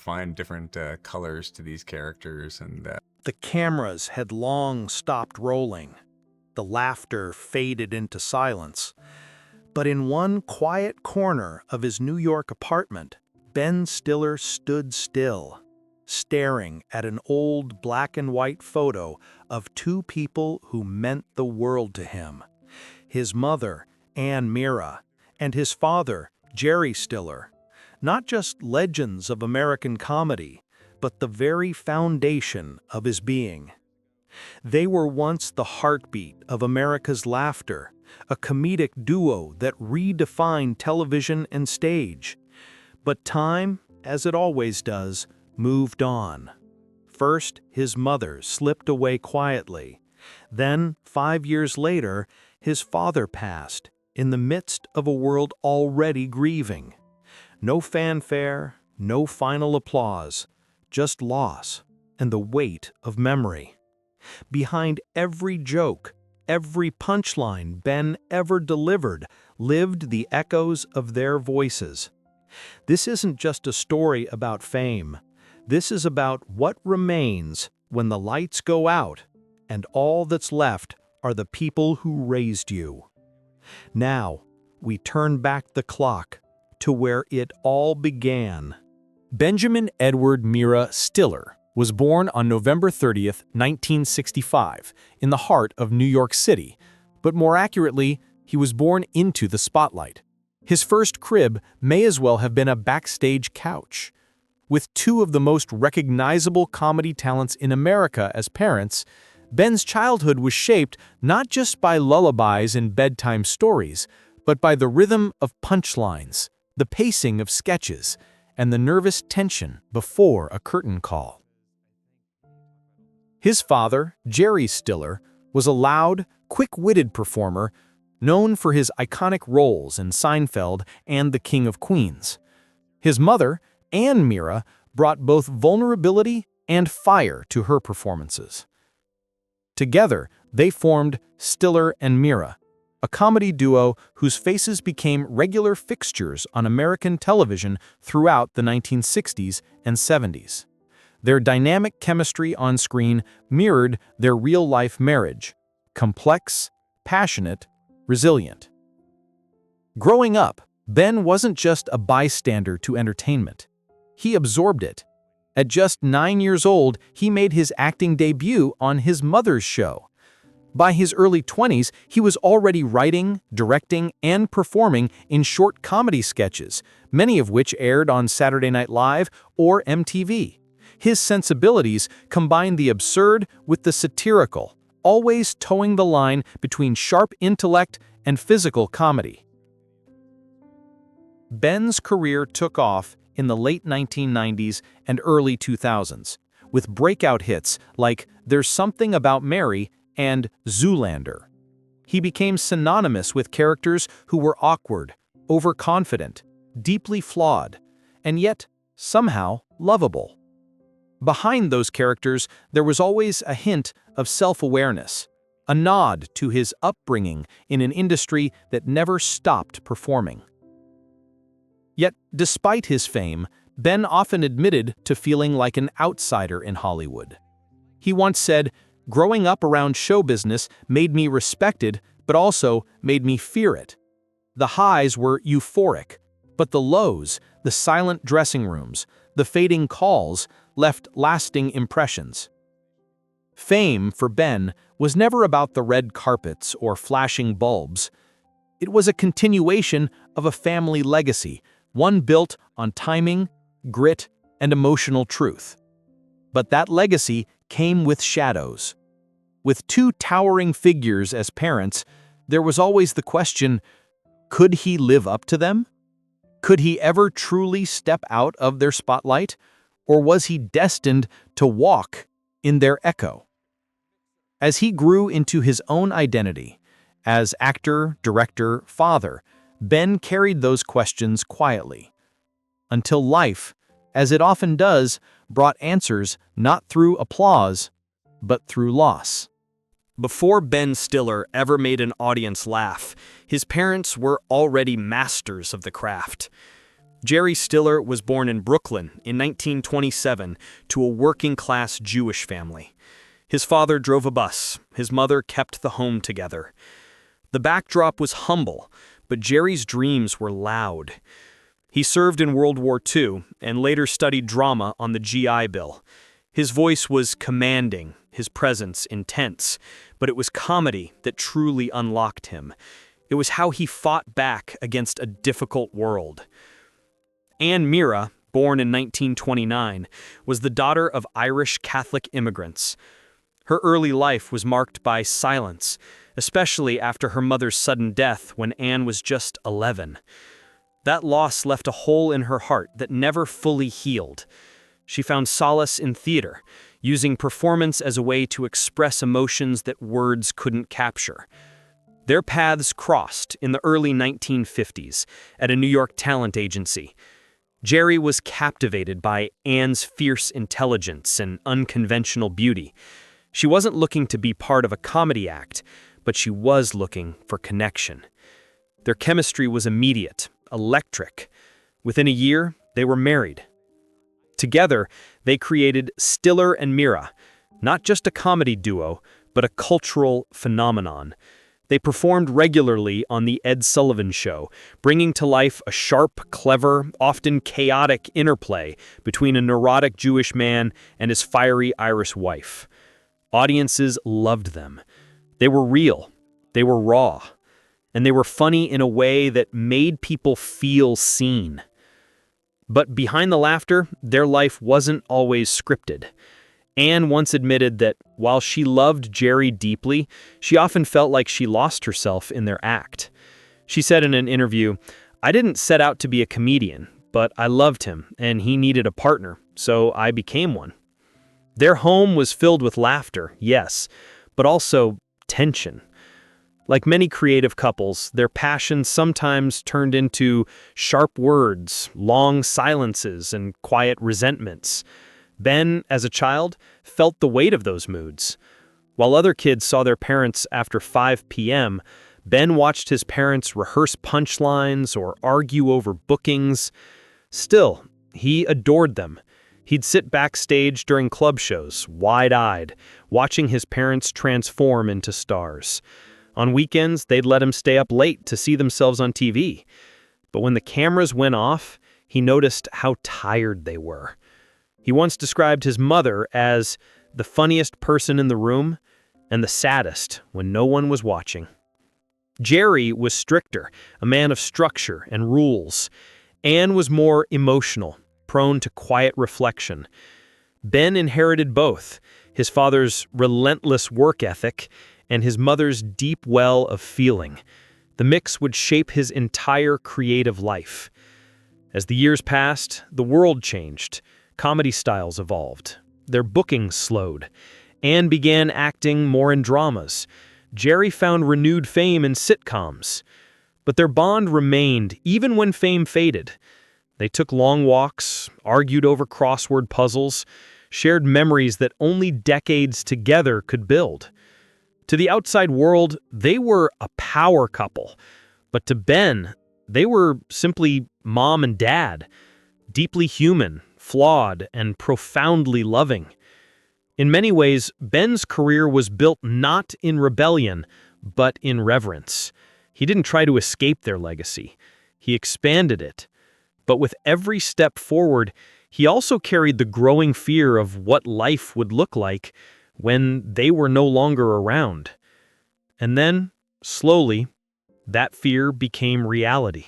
find different colors to these characters. And The cameras had long stopped rolling. The laughter faded into silence. But in one quiet corner of his New York apartment, Ben Stiller stood still, staring at an old black and white photo of two people who meant the world to him. His mother, Meara, and his father, Jerry Stiller. Not just legends of American comedy, but the very foundation of his being. They were once the heartbeat of America's laughter, a comedic duo that redefined television and stage. But time, as it always does, moved on. First, his mother slipped away quietly. Then, 5 years later, his father passed, in the midst of a world already grieving. No fanfare, no final applause, just loss and the weight of memory. Behind every joke, every punchline Ben ever delivered lived the echoes of their voices. This isn't just a story about fame. This is about what remains when the lights go out and all that's left are the people who raised you. Now, we turn back the clock to where it all began. Benjamin Edward Meara Stiller was born on November 30th, 1965, in the heart of New York City, but more accurately, he was born into the spotlight. His first crib may as well have been a backstage couch. With two of the most recognizable comedy talents in America as parents, Ben's childhood was shaped not just by lullabies and bedtime stories, but by the rhythm of punchlines, the pacing of sketches, and the nervous tension before a curtain call. His father, Jerry Stiller, was a loud, quick-witted performer known for his iconic roles in Seinfeld and The King of Queens. His mother, Meara, brought both vulnerability and fire to her performances. Together, they formed Stiller and Meara, a comedy duo whose faces became regular fixtures on American television throughout the 1960s and 70s. Their dynamic chemistry on screen mirrored their real-life marriage, complex, passionate, resilient. Growing up, Ben wasn't just a bystander to entertainment. He absorbed it. At just 9 years old, he made his acting debut on his mother's show. By his early 20s, he was already writing, directing, and performing in short comedy sketches, many of which aired on Saturday Night Live or MTV. His sensibilities combined the absurd with the satirical, always towing the line between sharp intellect and physical comedy. Ben's career took off in the late 1990s and early 2000s, with breakout hits like There's Something About Mary and Zoolander. He became synonymous with characters who were awkward, overconfident, deeply flawed, and yet somehow lovable. Behind those characters, there was always a hint of self-awareness, a nod to his upbringing in an industry that never stopped performing. Yet, despite his fame, Ben often admitted to feeling like an outsider in Hollywood. He once said, "Growing up around show business made me respected, but also made me fear it. The highs were euphoric, but the lows, the silent dressing rooms, the fading calls, left lasting impressions." Fame, for Ben, was never about the red carpets or flashing bulbs. It was a continuation of a family legacy, one built on timing, grit, and emotional truth. But that legacy came with shadows. With two towering figures as parents, there was always the question, could he live up to them? Could he ever truly step out of their spotlight? Or was he destined to walk in their echo? As he grew into his own identity, as actor, director, father, Ben carried those questions quietly, until life, as it often does, brought answers not through applause, but through loss. Before Ben Stiller ever made an audience laugh, his parents were already masters of the craft. Jerry Stiller was born in Brooklyn in 1927 to a working-class Jewish family. His father drove a bus, his mother kept the home together. The backdrop was humble, but Jerry's dreams were loud. He served in World War II and later studied drama on the GI Bill. His voice was commanding, his presence intense, but it was comedy that truly unlocked him. It was how he fought back against a difficult world. Meara, born in 1929, was the daughter of Irish Catholic immigrants. Her early life was marked by silence, especially after her mother's sudden death when Anne was just 11. That loss left a hole in her heart that never fully healed. She found solace in theater, using performance as a way to express emotions that words couldn't capture. Their paths crossed in the early 1950s at a New York talent agency. Jerry was captivated by Anne's fierce intelligence and unconventional beauty. She wasn't looking to be part of a comedy act, but she was looking for connection. Their chemistry was immediate, electric. Within a year, they were married. Together, they created Stiller and Meara, not just a comedy duo, but a cultural phenomenon. They performed regularly on The Ed Sullivan Show, bringing to life a sharp, clever, often chaotic interplay between a neurotic Jewish man and his fiery Irish wife. Audiences loved them. They were real, they were raw, and they were funny in a way that made people feel seen. But behind the laughter, their life wasn't always scripted. Anne once admitted that while she loved Jerry deeply, she often felt like she lost herself in their act. She said in an interview, "I didn't set out to be a comedian, but I loved him, and he needed a partner, so I became one." Their home was filled with laughter, yes, but also tension. Like many creative couples, their passion sometimes turned into sharp words, long silences, and quiet resentments. Ben, as a child, felt the weight of those moods. While other kids saw their parents after 5 p.m., Ben watched his parents rehearse punchlines or argue over bookings. Still, he adored them. He'd sit backstage during club shows, wide-eyed, watching his parents transform into stars. On weekends, they'd let him stay up late to see themselves on TV. But when the cameras went off, he noticed how tired they were. He once described his mother as the funniest person in the room and the saddest when no one was watching. Jerry was stricter, a man of structure and rules. Anne was more emotional, prone to quiet reflection. Ben inherited both, his father's relentless work ethic and his mother's deep well of feeling. The mix would shape his entire creative life. As the years passed, the world changed. Comedy styles evolved. Their bookings slowed. Anne began acting more in dramas. Jerry found renewed fame in sitcoms. But their bond remained even when fame faded. They took long walks, argued over crossword puzzles, shared memories that only decades together could build. To the outside world, they were a power couple. But to Ben, they were simply mom and dad, deeply human, flawed, and profoundly loving. In many ways, Ben's career was built not in rebellion, but in reverence. He didn't try to escape their legacy. He expanded it. But with every step forward, he also carried the growing fear of what life would look like when they were no longer around. And then, slowly, that fear became reality.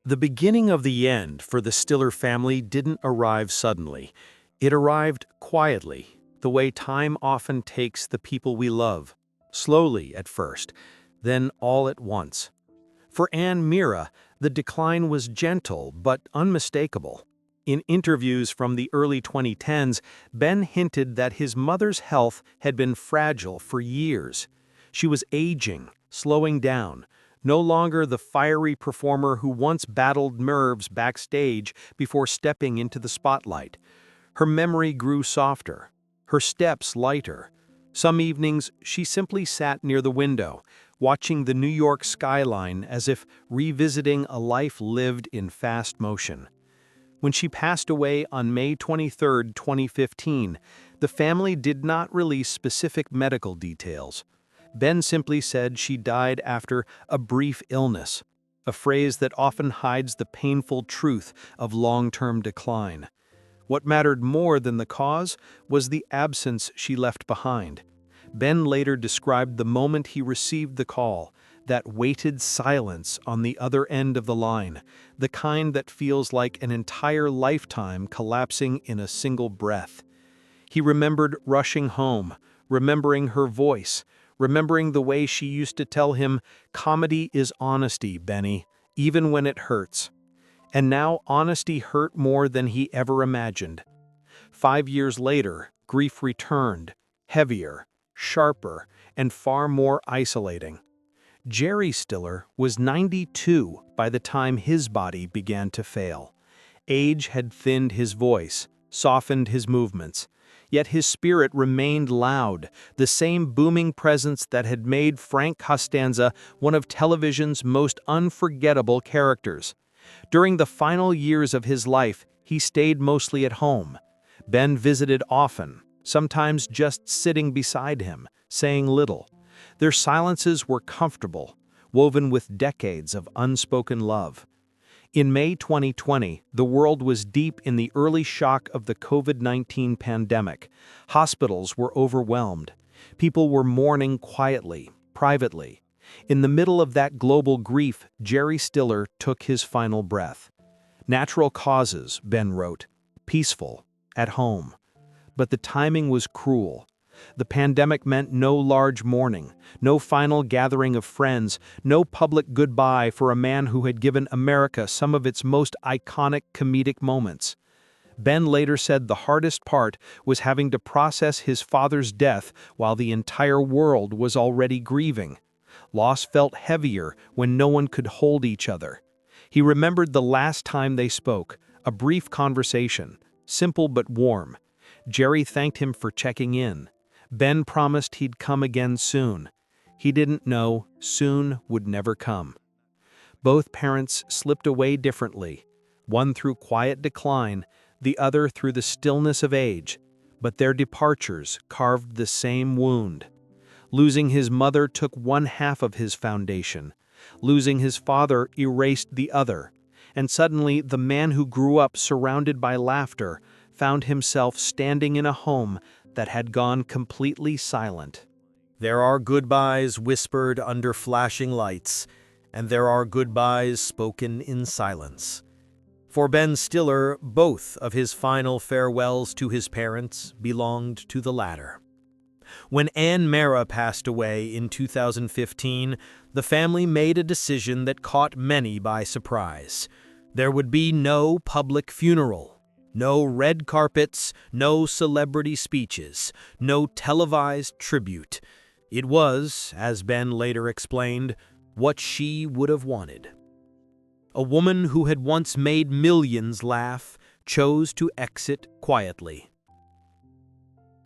The beginning of the end for the Stiller family didn't arrive suddenly. It arrived quietly, the way time often takes the people we love. Slowly at first, then all at once. For Meara, the decline was gentle but unmistakable. In interviews from the early 2010s, Ben hinted that his mother's health had been fragile for years. She was aging, slowing down, no longer the fiery performer who once battled nerves backstage before stepping into the spotlight. Her memory grew softer, her steps lighter. Some evenings, she simply sat near the window, watching the New York skyline as if revisiting a life lived in fast motion. When she passed away on May 23, 2015, the family did not release specific medical details. Ben simply said she died after a brief illness, a phrase that often hides the painful truth of long-term decline. What mattered more than the cause was the absence she left behind. Ben later described the moment he received the call, that weighted silence on the other end of the line, the kind that feels like an entire lifetime collapsing in a single breath. He remembered rushing home, remembering her voice, remembering the way she used to tell him, "Comedy is honesty, Benny, even when it hurts." And now honesty hurt more than he ever imagined. 5 years later, grief returned, heavier, sharper, and far more isolating. Jerry Stiller was 92 by the time his body began to fail. Age had thinned his voice, softened his movements, yet his spirit remained loud, the same booming presence that had made Frank Costanza one of television's most unforgettable characters. During the final years of his life, he stayed mostly at home. Ben visited often, sometimes just sitting beside him, saying little. Their silences were comfortable, woven with decades of unspoken love. In May 2020, the world was deep in the early shock of the COVID-19 pandemic. Hospitals were overwhelmed. People were mourning quietly, privately. In the middle of that global grief, Jerry Stiller took his final breath. Natural causes, Ben wrote. Peaceful, at home. But the timing was cruel. The pandemic meant no large mourning, no final gathering of friends, no public goodbye for a man who had given America some of its most iconic comedic moments. Ben later said the hardest part was having to process his father's death while the entire world was already grieving. Loss felt heavier when no one could hold each other. He remembered the last time they spoke, a brief conversation, simple but warm. Jerry thanked him for checking in. Ben promised he'd come again soon. He didn't know soon would never come. Both parents slipped away differently, one through quiet decline, the other through the stillness of age, but their departures carved the same wound. Losing his mother took one half of his foundation. Losing his father erased the other. And suddenly, the man who grew up surrounded by laughter found himself standing in a home that had gone completely silent. There are goodbyes whispered under flashing lights, and there are goodbyes spoken in silence. For Ben Stiller, both of his final farewells to his parents belonged to the latter. When Meara passed away in 2015, the family made a decision that caught many by surprise. There would be no public funeral. No red carpets, no celebrity speeches, no televised tribute. It was, as Ben later explained, what she would have wanted. A woman who had once made millions laugh chose to exit quietly.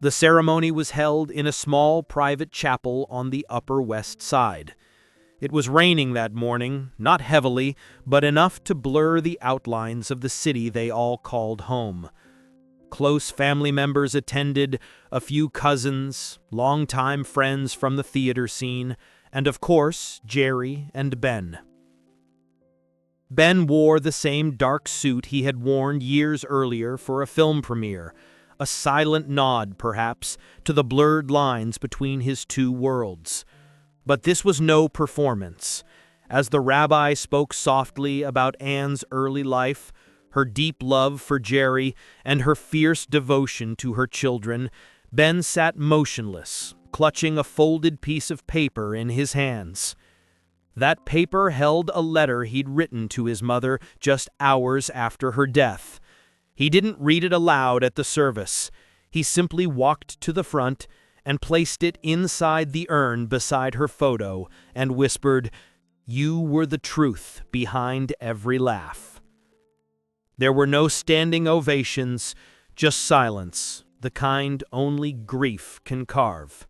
The ceremony was held in a small private chapel on the Upper West Side. It was raining that morning, not heavily, but enough to blur the outlines of the city they all called home. Close family members attended, a few cousins, longtime friends from the theater scene, and of course, Jerry and Ben. Ben wore the same dark suit he had worn years earlier for a film premiere, a silent nod, perhaps, to the blurred lines between his two worlds. But this was no performance. As the rabbi spoke softly about Anne's early life, her deep love for Jerry, and her fierce devotion to her children, Ben sat motionless, clutching a folded piece of paper in his hands. That paper held a letter he'd written to his mother just hours after her death. He didn't read it aloud at the service. He simply walked to the front and placed it inside the urn beside her photo and whispered, "You were the truth behind every laugh." There were no standing ovations, just silence, the kind only grief can carve.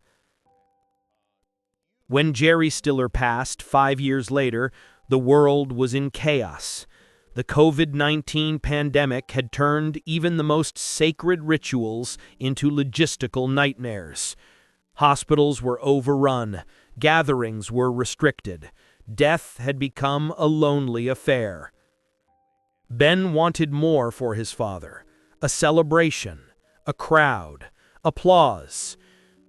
When Jerry Stiller passed 5 years later, the world was in chaos. The COVID-19 pandemic had turned even the most sacred rituals into logistical nightmares. Hospitals were overrun, gatherings were restricted, death had become a lonely affair. Ben wanted more for his father, a celebration, a crowd, applause,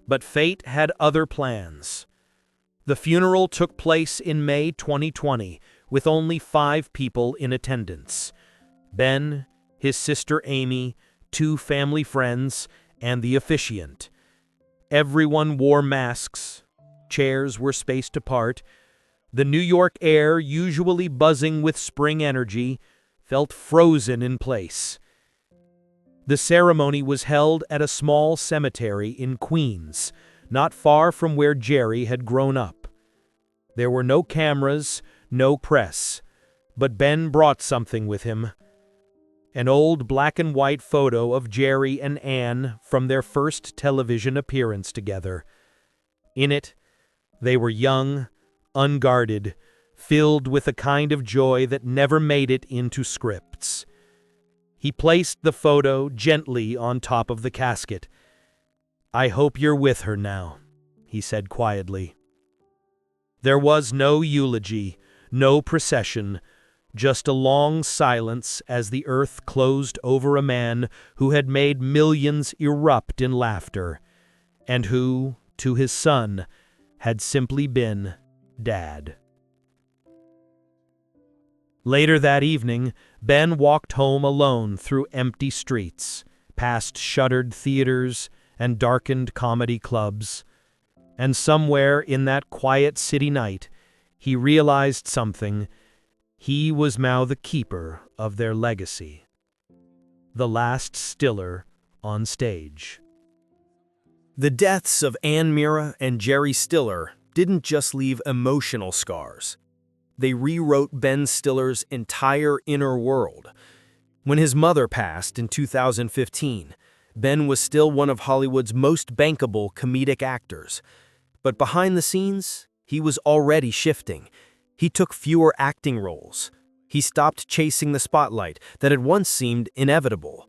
but fate had other plans. The funeral took place in May 2020, with only 5 people in attendance. Ben, his sister Amy, 2 family friends, and the officiant. Everyone wore masks. Chairs were spaced apart. The New York air, usually buzzing with spring energy, felt frozen in place. The ceremony was held at a small cemetery in Queens, not far from where Jerry had grown up. There were no cameras, no press, but Ben brought something with him. An old black-and-white photo of Jerry and Ann from their first television appearance together. In it, they were young, unguarded, filled with a kind of joy that never made it into scripts. He placed the photo gently on top of the casket. "I hope you're with her now," he said quietly. There was no eulogy, no procession, just a long silence as the earth closed over a man who had made millions erupt in laughter, and who, to his son, had simply been Dad. Later that evening, Ben walked home alone through empty streets, past shuttered theaters and darkened comedy clubs. And somewhere in that quiet city night, he realized something. He was now the keeper of their legacy. The last Stiller on stage. The deaths of Meara and Jerry Stiller didn't just leave emotional scars. They rewrote Ben Stiller's entire inner world. When his mother passed in 2015, Ben was still one of Hollywood's most bankable comedic actors. But behind the scenes, he was already shifting. He took fewer acting roles. He stopped chasing the spotlight that had once seemed inevitable.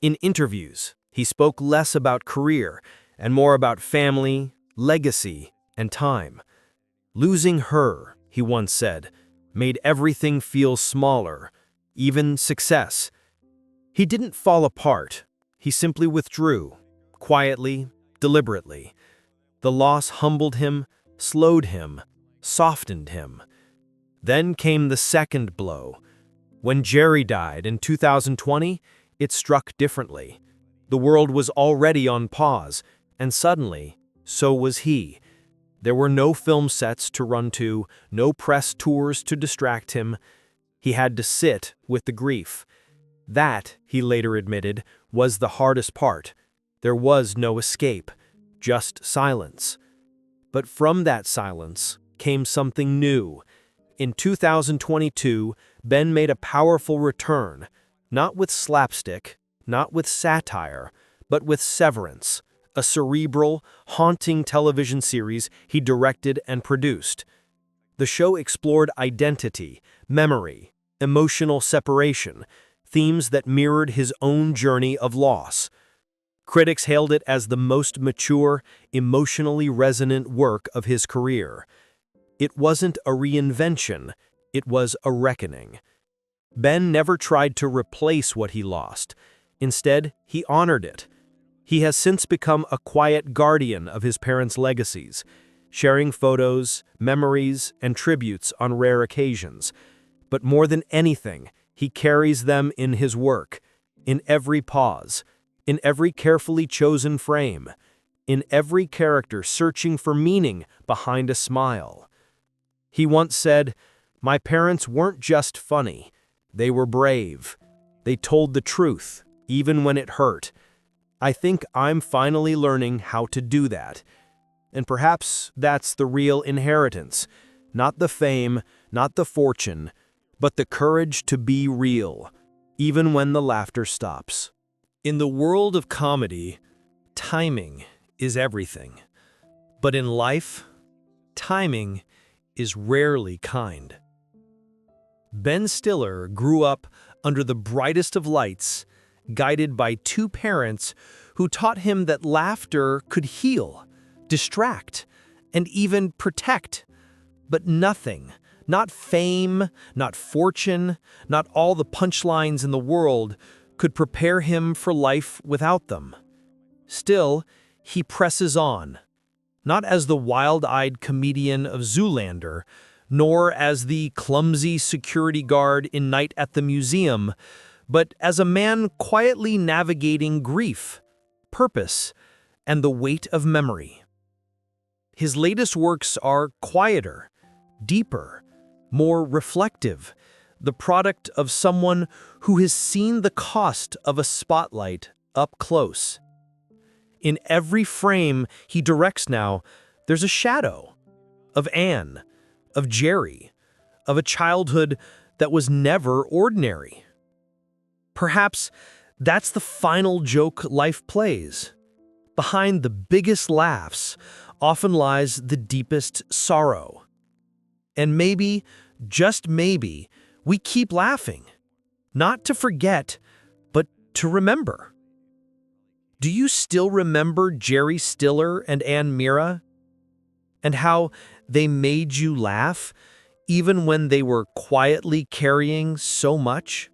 In interviews, he spoke less about career and more about family, legacy, and time. "Losing her," he once said, "made everything feel smaller, even success." He didn't fall apart. He simply withdrew, quietly, deliberately. The loss humbled him, slowed him, softened him. Then came the second blow. When Jerry died in 2020, it struck differently. The world was already on pause, and suddenly, so was he. There were no film sets to run to, no press tours to distract him. He had to sit with the grief. That, he later admitted, was the hardest part. There was no escape, just silence. But from that silence came something new. In 2022, Ben made a powerful return, not with slapstick, not with satire, but with Severance, a cerebral, haunting television series he directed and produced. The show explored identity, memory, emotional separation, themes that mirrored his own journey of loss. Critics hailed it as the most mature, emotionally resonant work of his career. It wasn't a reinvention, it was a reckoning. Ben never tried to replace what he lost. Instead, he honored it. He has since become a quiet guardian of his parents' legacies, sharing photos, memories, and tributes on rare occasions. But more than anything, he carries them in his work, in every pause, in every carefully chosen frame, in every character searching for meaning behind a smile. He once said, "My parents weren't just funny, they were brave. They told the truth, even when it hurt. I think I'm finally learning how to do that." And perhaps that's the real inheritance. Not the fame, not the fortune, but the courage to be real, even when the laughter stops. In the world of comedy, timing is everything. But in life, timing is rarely kind. Ben Stiller grew up under the brightest of lights, guided by two parents who taught him that laughter could heal, distract, and even protect. But nothing, not fame, not fortune, not all the punchlines in the world, could prepare him for life without them. Still, he presses on, not as the wild-eyed comedian of Zoolander, nor as the clumsy security guard in Night at the Museum, but as a man quietly navigating grief, purpose, and the weight of memory. His latest works are quieter, deeper, more reflective, the product of someone who has seen the cost of a spotlight up close. In every frame he directs now, there's a shadow of Anne, of Jerry, of a childhood that was never ordinary. Perhaps that's the final joke life plays. Behind the biggest laughs often lies the deepest sorrow. And maybe, just maybe, we keep laughing, not to forget, but to remember. Do you still remember Jerry Stiller and Meara? And how they made you laugh, even when they were quietly carrying so much?